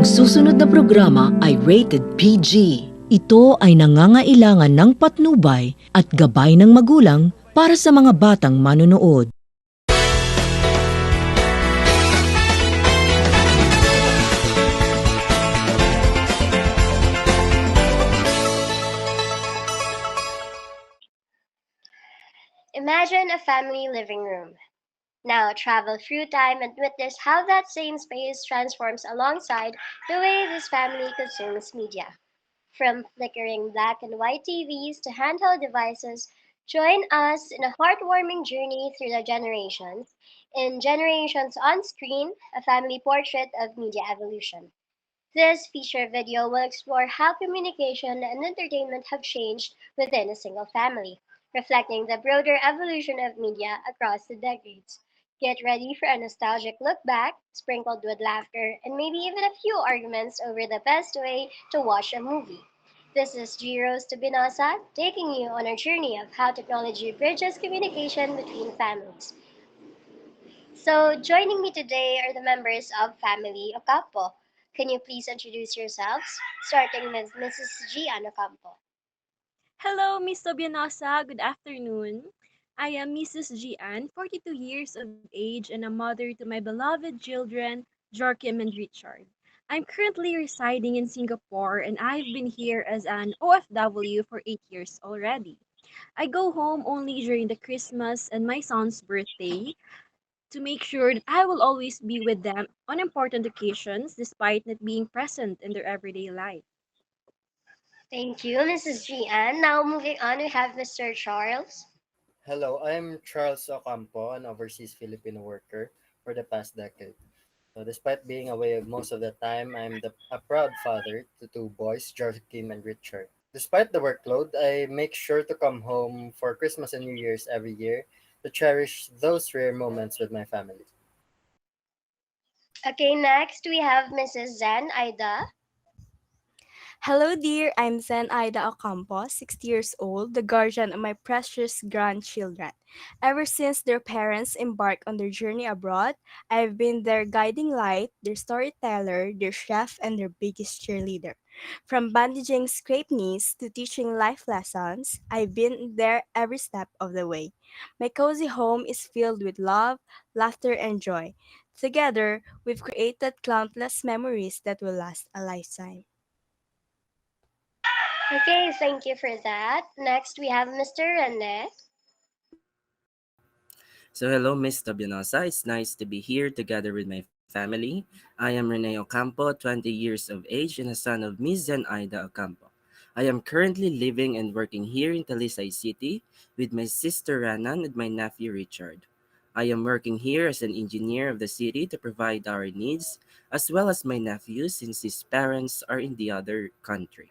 Ang susunod na programa ay rated PG. Ito ay nangangailangan ng patnubay at gabay ng magulang para sa mga batang manonood. Imagine a family living room. Now travel through time and witness how that same space transforms alongside the way this family consumes media. From flickering black and white TVs to handheld devices, join us in a heartwarming journey through the generations. In Generations on Screen, a family portrait of media evolution. This feature video will explore how communication and entertainment have changed within a single family, reflecting the broader evolution of media across the decades. Get ready for a nostalgic look back, sprinkled with laughter, and maybe even a few arguments over the best way to watch a movie. This is Giros to Binasa, taking you on a journey of how technology bridges communication between families. So, joining me today are the members of Family Ocampo. Can you please introduce yourselves, starting with Mrs. Gian Ocampo? Hello, Miss Tobianosa. Good afternoon. I am Mrs. Gian, 42 years of age and a mother to my beloved children, Joachim and Richard. I'm currently residing in Singapore and I've been here as an OFW for 8 years already. I go home only during the Christmas and my son's birthday to make sure that I will always be with them on important occasions despite not being present in their everyday life. Thank you, Mrs. Gian. Now, moving on, we have Mr. Charles. Hello, I'm Charles Ocampo, an overseas Filipino worker for the past decade. So despite being away most of the time, a proud father to two boys, Joachim and Richard. Despite the workload, I make sure to come home for Christmas and New Year's every year to cherish those rare moments with my family. Okay, next we have Mrs. Zen Aida. Hello, dear. I'm Zen Ida Ocampo, 60 years old, the guardian of my precious grandchildren. Ever since their parents embarked on their journey abroad, I've been their guiding light, their storyteller, their chef, and their biggest cheerleader. From bandaging scraped knees to teaching life lessons, I've been there every step of the way. My cozy home is filled with love, laughter, and joy. Together, we've created countless memories that will last a lifetime. Okay, thank you for that. Next, we have Mr. Rene. So hello, Miss Tobianosa. It's nice to be here together with my family. I am Rene Ocampo, 20 years of age and a son of Miss Zenaida Ocampo. I am currently living and working here in Talisay City with my sister Ranan and my nephew Richard. I am working here as an engineer of the city to provide our needs, as well as my nephew since his parents are in the other country.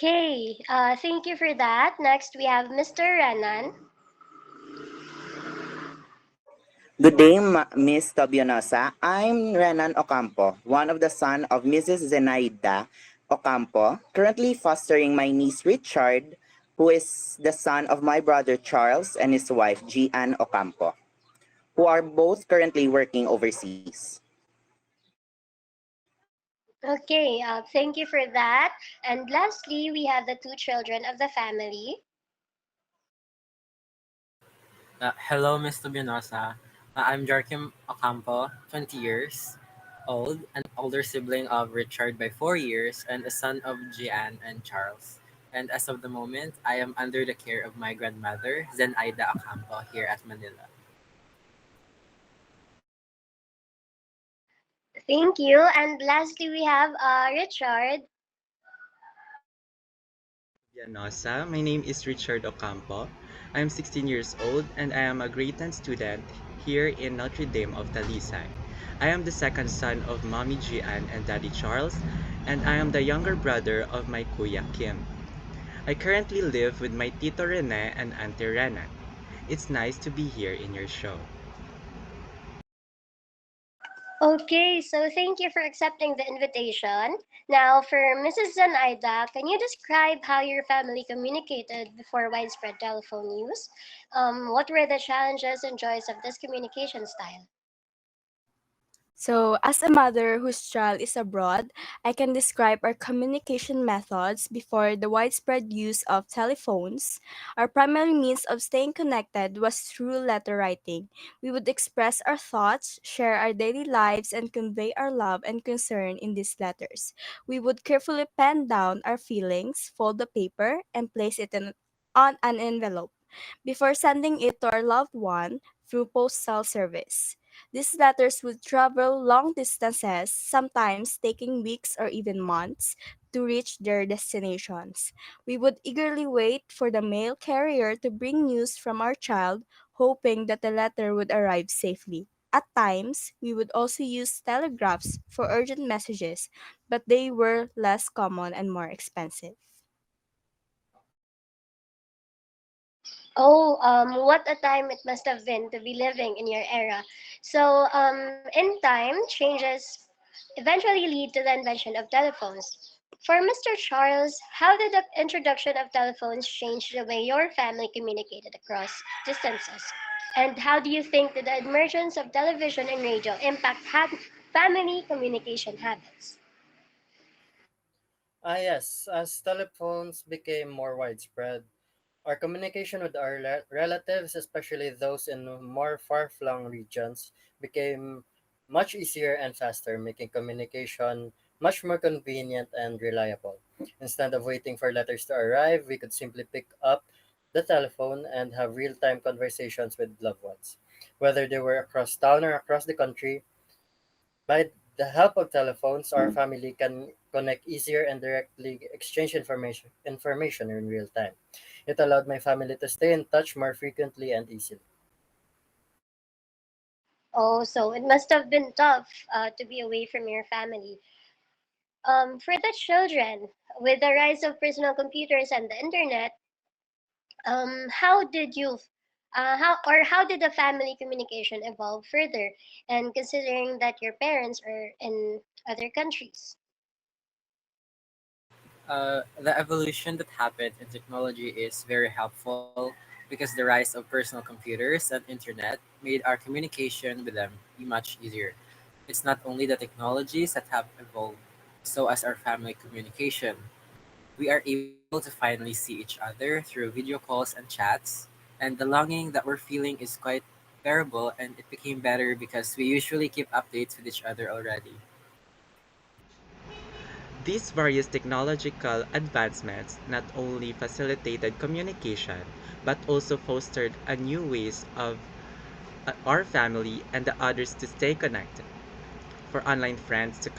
Okay, thank you for that. Next, we have Mr. Renan. Good day, Miss Tobionosa. I'm Renan Ocampo, one of the son of Mrs. Zenaida Ocampo, currently fostering my niece Richard, who is the son of my brother Charles and his wife Gian Ocampo, who are both currently working overseas. Okay, thank you for that. And lastly, we have the two children of the family. Hello, Miss Tobianosa. I'm Joachim Ocampo, 20 years old, an older sibling of Richard by 4 years, and a son of Gian and Charles. And as of the moment, I am under the care of my grandmother, Zenaida Ocampo, here at Manila. Thank you. And lastly, we have Richard. Vianosa. My name is Richard Ocampo. I am 16 years old and I am a grade 10 student here in Notre Dame of Talisay. I am the second son of Mommy Gian and Daddy Charles, and I am the younger brother of my Kuya Kim. I currently live with my Tito Rene and Auntie Rena. It's nice to be here in your show. Okay, so thank you for accepting the invitation. Now, for Mrs. Zenaida, can you describe how your family communicated before widespread telephone use? What were the challenges and joys of this communication style? So, as a mother whose child is abroad, I can describe our communication methods before the widespread use of telephones. Our primary means of staying connected was through letter writing. We would express our thoughts, share our daily lives, and convey our love and concern in these letters. We would carefully pen down our feelings, fold the paper, and place it on an envelope before sending it to our loved one through postal service. These letters would travel long distances, sometimes taking weeks or even months to reach their destinations. We would eagerly wait for the mail carrier to bring news from our child, hoping that the letter would arrive safely. At times, we would also use telegraphs for urgent messages, but they were less common and more expensive. Oh, what a time it must have been to be living in your era. So, in time, changes eventually lead to the invention of telephones. For Mr. Charles, how did the introduction of telephones change the way your family communicated across distances? And how do you think that the emergence of television and radio impact family communication habits? Yes, as telephones became more widespread, our communication with our relatives, especially those in more far flung regions, became much easier and faster, making communication much more convenient and reliable. Instead of waiting for letters to arrive, we could simply pick up the telephone and have real time conversations with loved ones. Whether they were across town or across the country, by the help of telephones, our family can connect easier and directly exchange information in real time. It allowed my family to stay in touch more frequently and easily. Oh, so it must have been tough to be away from your family. For the children, with the rise of personal computers and the internet, how did you, how did the family communication evolve further? And considering that your parents are in other countries. The evolution that happened in technology is very helpful because the rise of personal computers and internet made our communication with them much easier. It's not only the technologies that have evolved, so as our family communication. We are able to finally see each other through video calls and chats, and the longing that we're feeling is quite bearable, and it became better because we usually keep updates with each other already. These various technological advancements not only facilitated communication but also fostered a new ways of our family and the others to stay connected, for online friends to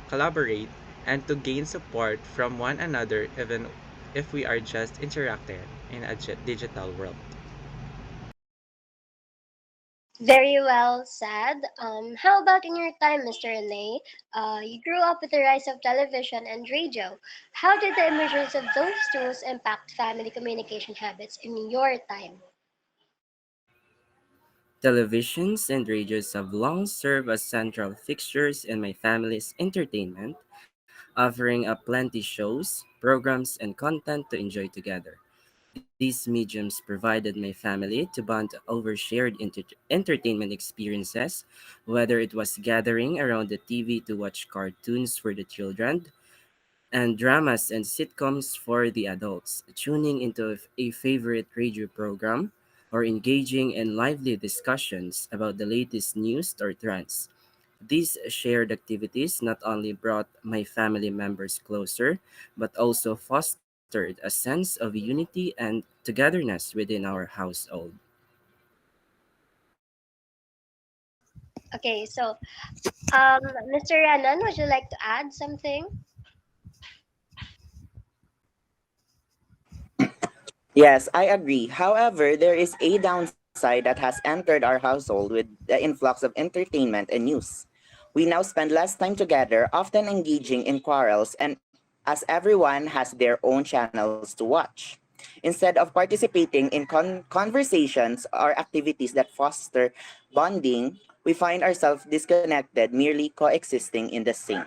collaborate and to gain support from one another even if we are just interacting in a digital world. Very well said. How about in your time, Mr. Rene? You grew up with the rise of television and radio. How did the emergence of those tools impact family communication habits in your time? Televisions and radios have long served as central fixtures in my family's entertainment, offering up plenty shows, programs, and content to enjoy together. These mediums provided my family to bond over shared entertainment experiences, whether it was gathering around the TV to watch cartoons for the children and dramas and sitcoms for the adults, tuning into a favorite radio program, or engaging in lively discussions about the latest news or trends. These shared activities not only brought my family members closer, but also fostered a sense of unity and togetherness within our household. Okay, so Mr. Renan, would you like to add something? Yes, I agree. However, there is a downside that has entered our household with the influx of entertainment and news. We now spend less time together, often engaging in quarrels, and as everyone has their own channels to watch. Instead of participating in conversations or activities that foster bonding, we find ourselves disconnected, merely coexisting in the same.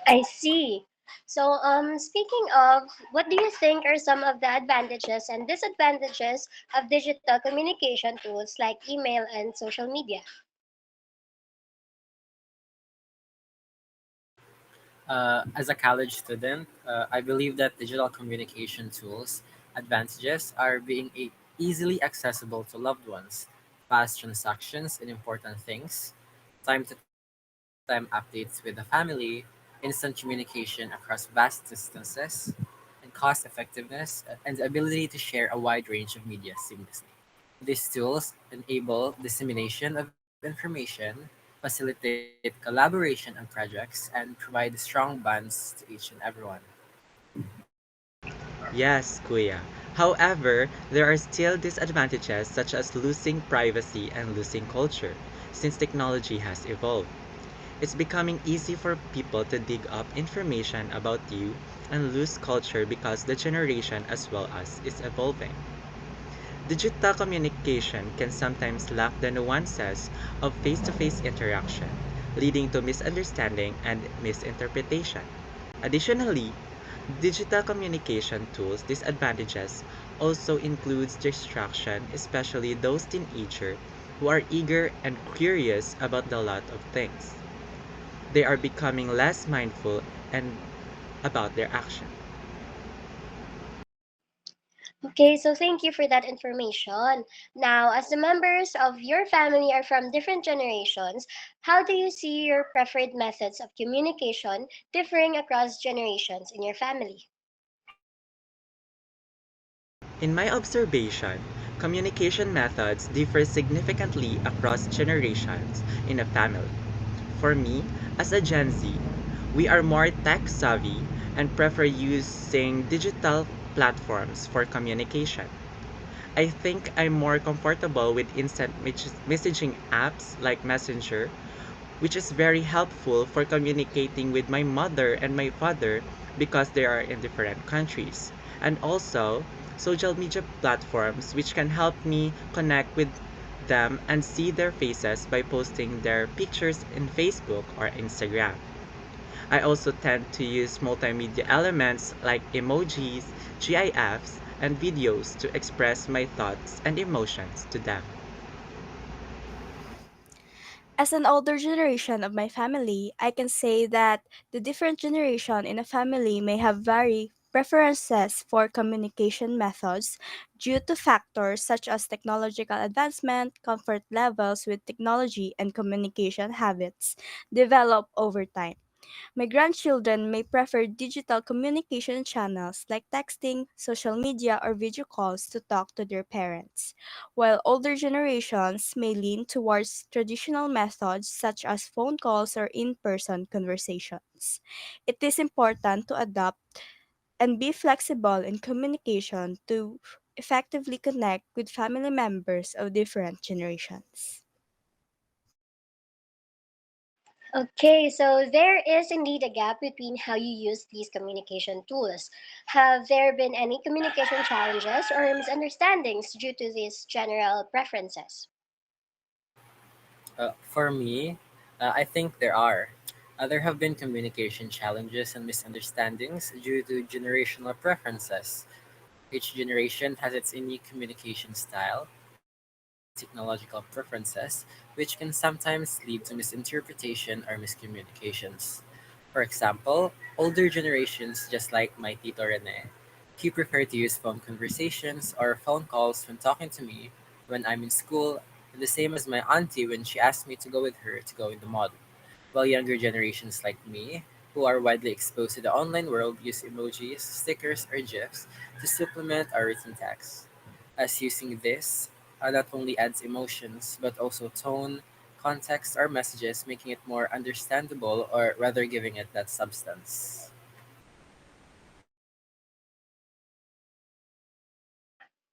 I see. Speaking of, what do you think are some of the advantages and disadvantages of digital communication tools like email and social media? As a college student, I believe that digital communication tools advantages are being easily accessible to loved ones, fast transactions in important things, time-to-time updates with the family, instant communication across vast distances, and cost effectiveness and the ability to share a wide range of media seamlessly. These tools enable dissemination of information, facilitate collaboration on projects, and provide strong bonds to each and everyone. Yes, Kuya. However, there are still disadvantages such as losing privacy and losing culture, since technology has evolved. It's becoming easy for people to dig up information about you and lose culture because the generation as well as is evolving. Digital communication can sometimes lack the nuances of face-to-face interaction, leading to misunderstanding and misinterpretation. Additionally, digital communication tools disadvantages also includes distraction, especially those teenagers who are eager and curious about a lot of things. They are becoming less mindful and about their action. Okay, so thank you for that information. Now, as the members of your family are from different generations, how do you see your preferred methods of communication differing across generations in your family? In my observation, communication methods differ significantly across generations in a family. For me, as a Gen Z, we are more tech savvy and prefer using digital platforms for communication. I think I'm more comfortable with instant messaging apps like Messenger, which is very helpful for communicating with my mother and my father because they are in different countries. And also, social media platforms which can help me connect with them and see their faces by posting their pictures in Facebook or Instagram. I also tend to use multimedia elements like emojis, GIFs, and videos to express my thoughts and emotions to them. As an older generation of my family, I can say that the different generation in a family may have varied preferences for communication methods due to factors such as technological advancement, comfort levels with technology, and communication habits develop over time. My grandchildren may prefer digital communication channels like texting, social media, or video calls to talk to their parents, while older generations may lean towards traditional methods such as phone calls or in person conversations. It is important to adapt and be flexible in communication to effectively connect with family members of different generations. Okay, so there is indeed a gap between how you use these communication tools. Have there been any communication challenges or misunderstandings due to these general preferences? For me, I think there are. There have been communication challenges and misunderstandings due to generational preferences. Each generation has its unique communication style and technological preferences, which can sometimes lead to misinterpretation or miscommunications. For example, older generations, just like my Tito Rene, he prefer to use phone conversations or phone calls when talking to me when I'm in school, and the same as my auntie when she asked me to go with her to go in the mall. While younger generations like me, who are widely exposed to the online world, use emojis, stickers, or GIFs to supplement our written text. As using this not only adds emotions, but also tone, context, or messages, making it more understandable or rather giving it that substance.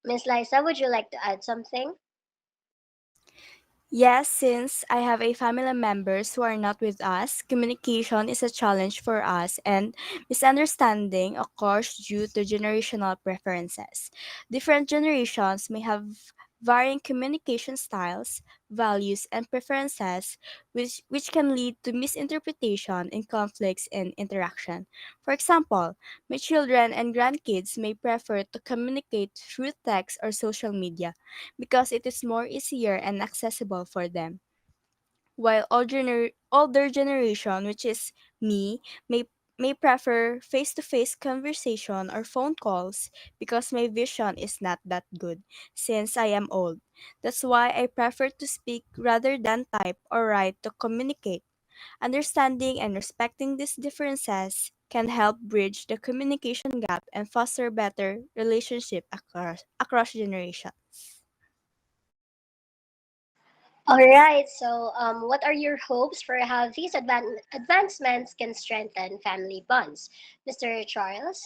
Miss Liza, would you like to add something? Yes, since I have a family members who are not with us, communication is a challenge for us and misunderstanding occurs due to generational preferences. Different generations may have varying communication styles, values, and preferences, which can lead to misinterpretation and conflicts in interaction. For example, my children and grandkids may prefer to communicate through text or social media because it is more easier and accessible for them, while older generation, which is me, may prefer face-to-face conversation or phone calls because my vision is not that good since I am old. That's why I prefer to speak rather than type or write to communicate. Understanding and respecting these differences can help bridge the communication gap and foster better relationship across generations. All right, so what are your hopes for how these advancements can strengthen family bonds? Mr. Charles?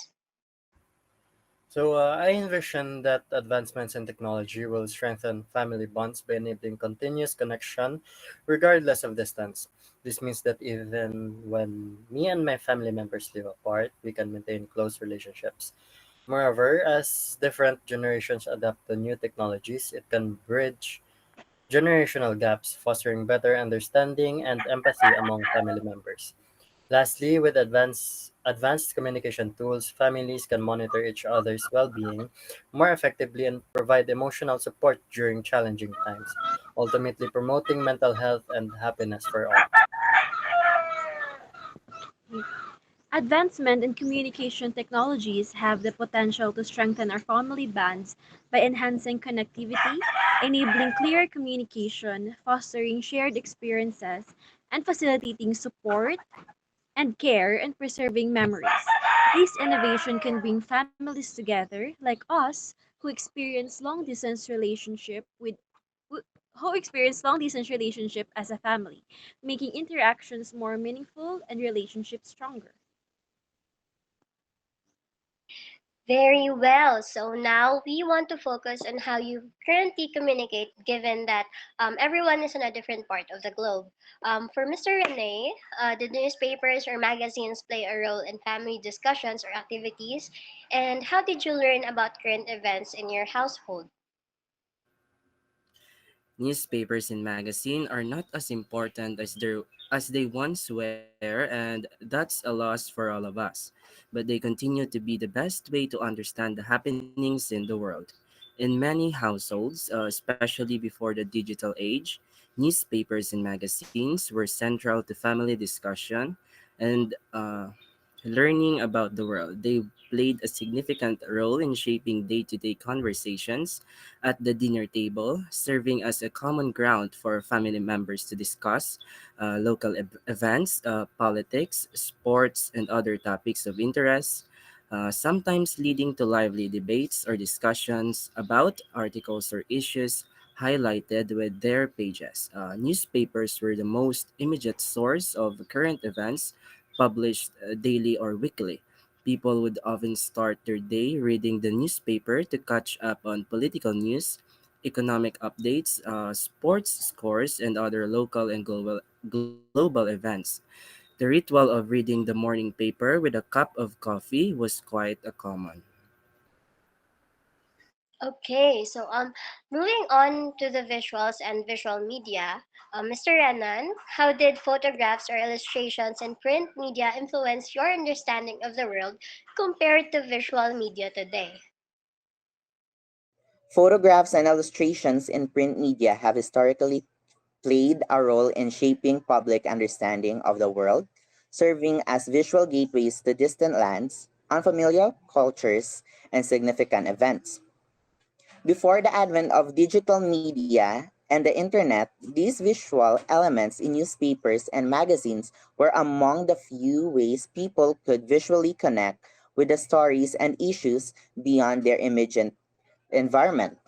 So, I envision that advancements in technology will strengthen family bonds by enabling continuous connection regardless of distance. This means that even when me and my family members live apart, we can maintain close relationships. Moreover, as different generations adapt to new technologies, it can bridge generational gaps, fostering better understanding and empathy among family members. Lastly, with advanced communication tools, families can monitor each other's well-being more effectively and provide emotional support during challenging times, ultimately promoting mental health and happiness for all. Advancement in communication technologies have the potential to strengthen our family bonds by enhancing connectivity, enabling clear communication, fostering shared experiences, and facilitating support and care and preserving memories. This innovation can bring families together, like us, who who experience long distance relationship as a family, making interactions more meaningful and relationships stronger. Very well. So now we want to focus on how you currently communicate, given that everyone is in a different part of the globe. For Mr. Rene, did newspapers or magazines play a role in family discussions or activities? And how did you learn about current events in your household? Newspapers and magazine are not as important as they once were, and that's a loss for all of us. But they continue to be the best way to understand the happenings in the world. In many households, especially before the digital age, newspapers and magazines were central to family discussion and learning about the world. They played a significant role in shaping day to day conversations at the dinner table, serving as a common ground for family members to discuss local events, politics, sports, and other topics of interest. Sometimes leading to lively debates or discussions about articles or issues highlighted with their pages. Newspapers were the most immediate source of current events published daily or weekly. People would often start their day reading the newspaper to catch up on political news, economic updates, sports scores, and other local and global events. The ritual of reading the morning paper with a cup of coffee was quite a common. Okay, so moving on to the visuals and visual media, Mr. Renan, how did photographs or illustrations in print media influence your understanding of the world compared to visual media today? Photographs and illustrations in print media have historically played a role in shaping public understanding of the world, serving as visual gateways to distant lands, unfamiliar cultures, and significant events. Before the advent of digital media and the internet, these visual elements in newspapers and magazines were among the few ways people could visually connect with the stories and issues beyond their immediate environment.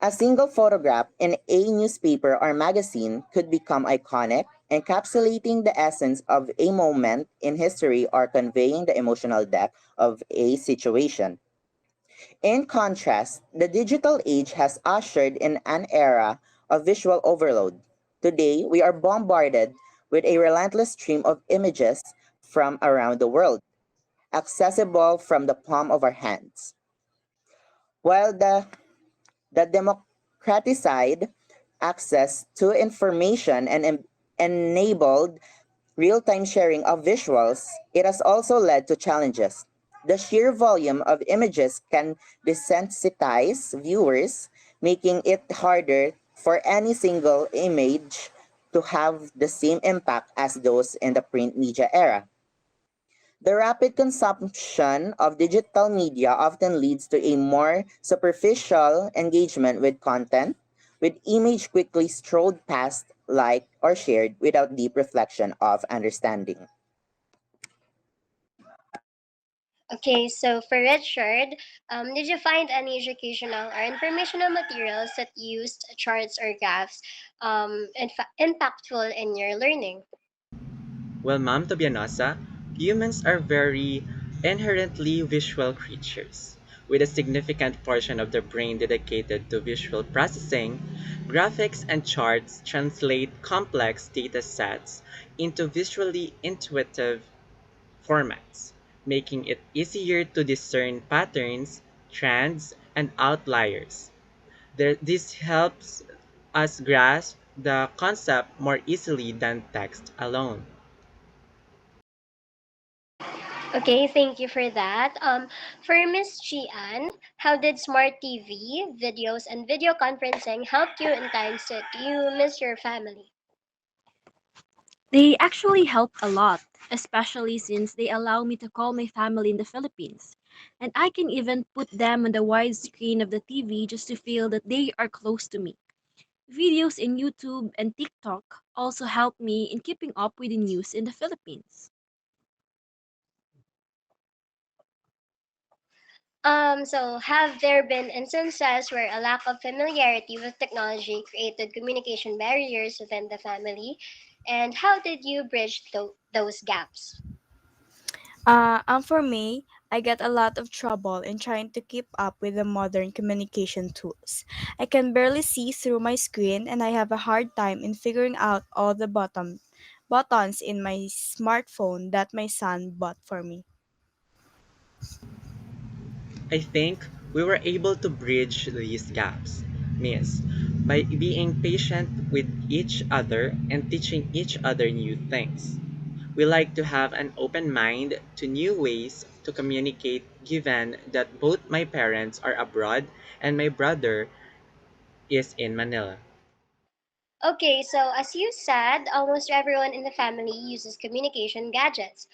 A single photograph in a newspaper or magazine could become iconic, encapsulating the essence of a moment in history or conveying the emotional depth of a situation. In contrast, the digital age has ushered in an era of visual overload. Today, we are bombarded with a relentless stream of images from around the world, accessible from the palm of our hands. While that democratized access to information and enabled real time sharing of visuals, it has also led to challenges. The sheer volume of images can desensitize viewers, making it harder for any single image to have the same impact as those in the print media era. The rapid consumption of digital media often leads to a more superficial engagement with content, with image quickly strolled past, liked, or shared without deep reflection of understanding. Okay, so for Richard, did you find any educational or informational materials that used charts or graphs impactful in your learning? Well, Ma'am, to be honest, humans are very inherently visual creatures. With a significant portion of their brain dedicated to visual processing, graphics and charts translate complex data sets into visually intuitive formats, making it easier to discern patterns, trends, and outliers. This helps us grasp the concept more easily than text alone. Okay, thank you for that. For Miss Gian, how did smart TV, videos, and video conferencing help you in times that you miss your family? They actually help a lot, especially since they allow me to call my family in the Philippines. And I can even put them on the wide screen of the TV just to feel that they are close to me. Videos in YouTube and TikTok also help me in keeping up with the news in the Philippines. So have there been instances where a lack of familiarity with technology created communication barriers within the family? And how did you bridge those gaps? For me, I get a lot of trouble in trying to keep up with the modern communication tools. I can barely see through my screen and I have a hard time in figuring out all the buttons in my smartphone that my son bought for me. I think we were able to bridge these gaps, Miss, by being patient with each other and teaching each other new things. We like to have an open mind to new ways to communicate given that both my parents are abroad and my brother is in Manila. Okay, so as you said, almost everyone in the family uses communication gadgets.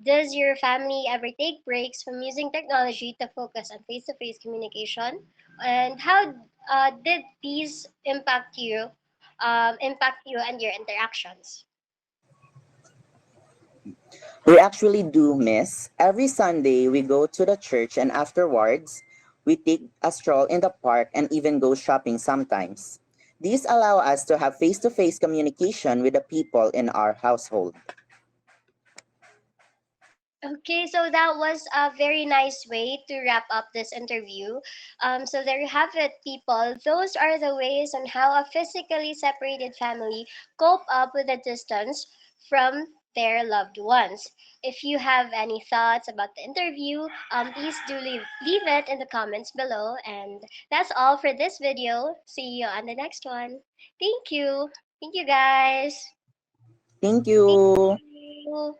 Does your family ever take breaks from using technology to focus on face to face communication? And how did these impact you and your interactions? We actually do miss. Every Sunday, we go to the church and afterwards, we take a stroll in the park and even go shopping sometimes. These allow us to have face to face communication with the people in our household. Okay, so that was a very nice way to wrap up this interview. So there you have it, people. Those are the ways on how a physically separated family cope up with the distance from their loved ones. If you have any thoughts about the interview, please do leave it in the comments below. And that's all for this video. See you on the next one. Thank you. Thank you, guys. Thank Thank you. you.